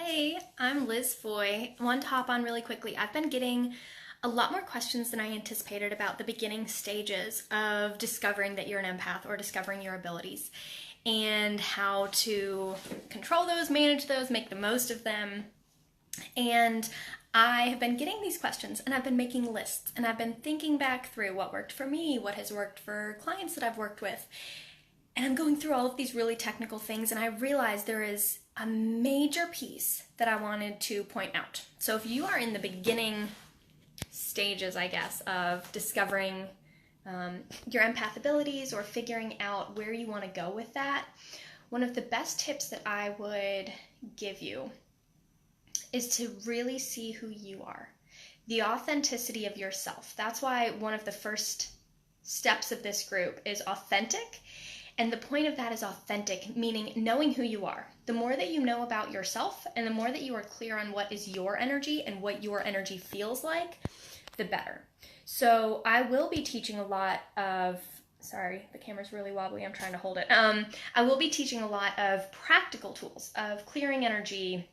Hey, I'm Liz Foy. I want to hop on really quickly. I've been getting a lot more questions than I anticipated about the beginning stages of discovering that you're an empath or discovering your abilities and how to control those, manage those, make the most of them. And I have been getting these questions and I've been making lists and I've been thinking back through what worked for me, what has worked for clients that I've worked with. And I'm going through all of these really technical things and I realized there is a major piece that I wanted to point out. So if you are in the beginning stages, I guess, of discovering your empath abilities or figuring out where you want to go with that, one of the best tips that I would give you is to really see who you are. The authenticity of yourself. That's why one of the first steps of this group is authentic. And the point of that is authentic, meaning knowing who you are. The more that you know about yourself and the more that you are clear on what is your energy and what your energy feels like, the better. So I will be teaching a lot of, sorry, the camera's really wobbly, I'm trying to hold it. I will be teaching a lot of practical tools of clearing energy,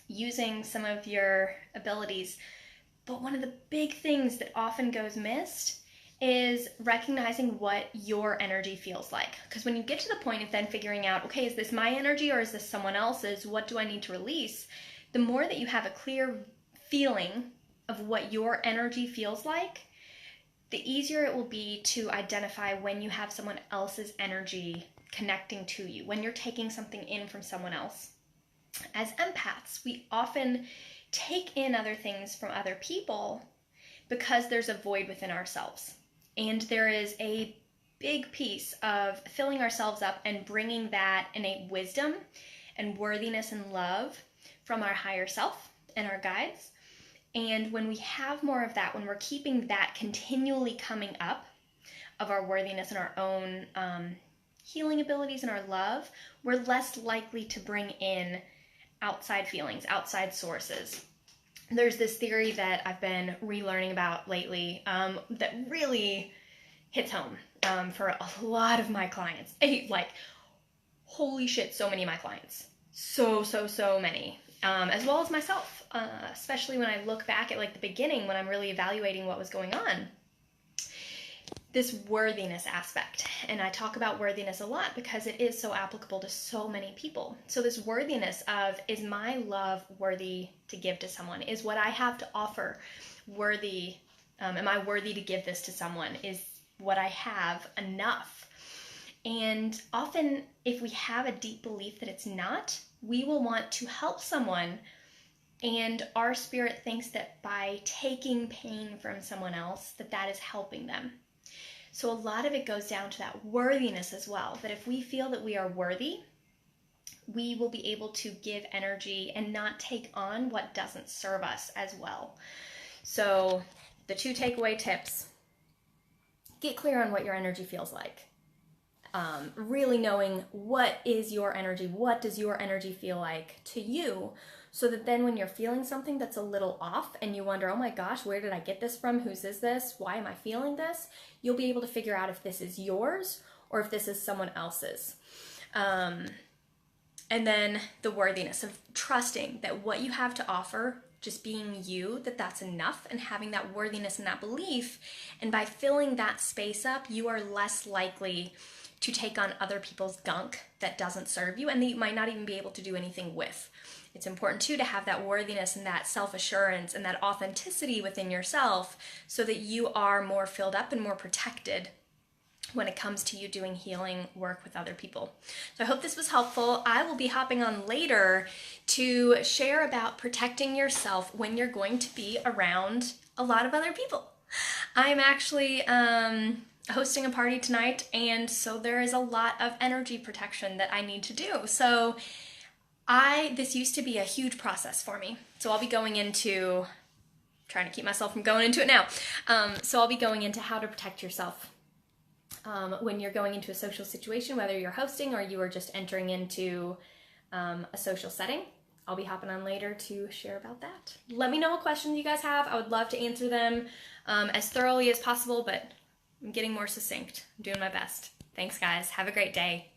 using some of your abilities. But one of the big things that often goes missed is recognizing what your energy feels like. Because when you get to the point of then figuring out, okay, is this my energy or is this someone else's? What do I need to release? The more that you have a clear feeling of what your energy feels like, the easier it will be to identify when you have someone else's energy connecting to you, when you're taking something in from someone else. As empaths, we often take in other things from other people because there's a void within ourselves. And there is a big piece of filling ourselves up and bringing that innate wisdom and worthiness and love from our higher self and our guides. And when we have more of that, when we're keeping that continually coming up of our worthiness and our own healing abilities and our love, we're less likely to bring in outside feelings, outside sources. There's this theory that I've been relearning about lately that really hits home for a lot of my clients. Like, holy shit, so many of my clients. So many. As well as myself, especially when I look back at like the beginning when I'm really evaluating what was going on. This worthiness aspect. And I talk about worthiness a lot because it is so applicable to so many people. So this worthiness of, is my love worthy to give to someone? Is what I have to offer worthy? Am I worthy to give this to someone? Is what I have enough? And often if we have a deep belief that it's not, we will want to help someone. And our spirit thinks that by taking pain from someone else, that is helping them. So a lot of it goes down to that worthiness as well, that if we feel that we are worthy, we will be able to give energy and not take on what doesn't serve us as well. So the 2 takeaway tips: get clear on what your energy feels like. Really knowing what is your energy, what does your energy feel like to you, so that then when you're feeling something that's a little off and you wonder, oh my gosh, where did I get this from? Whose is this? Why am I feeling this? You'll be able to figure out if this is yours or if this is someone else's. And then the worthiness of trusting that what you have to offer, just being you, that's enough, and having that worthiness and that belief. And by filling that space up, you are less likely to take on other people's gunk that doesn't serve you and that you might not even be able to do anything with. It's important too to have that worthiness and that self-assurance and that authenticity within yourself so that you are more filled up and more protected when it comes to you doing healing work with other people. So I hope this was helpful. I will be hopping on later to share about protecting yourself when you're going to be around a lot of other people. I'm actually hosting a party tonight, and so there is a lot of energy protection that I need to do. So this used to be a huge process for me. So I'll be going into, trying to keep myself from going into it now. So I'll be going into how to protect yourself when you're going into a social situation, whether you're hosting or you are just entering into a social setting. I'll be hopping on later to share about that. Let me know what questions you guys have. I would love to answer them as thoroughly as possible, but I'm getting more succinct. I'm doing my best. Thanks, guys. Have a great day.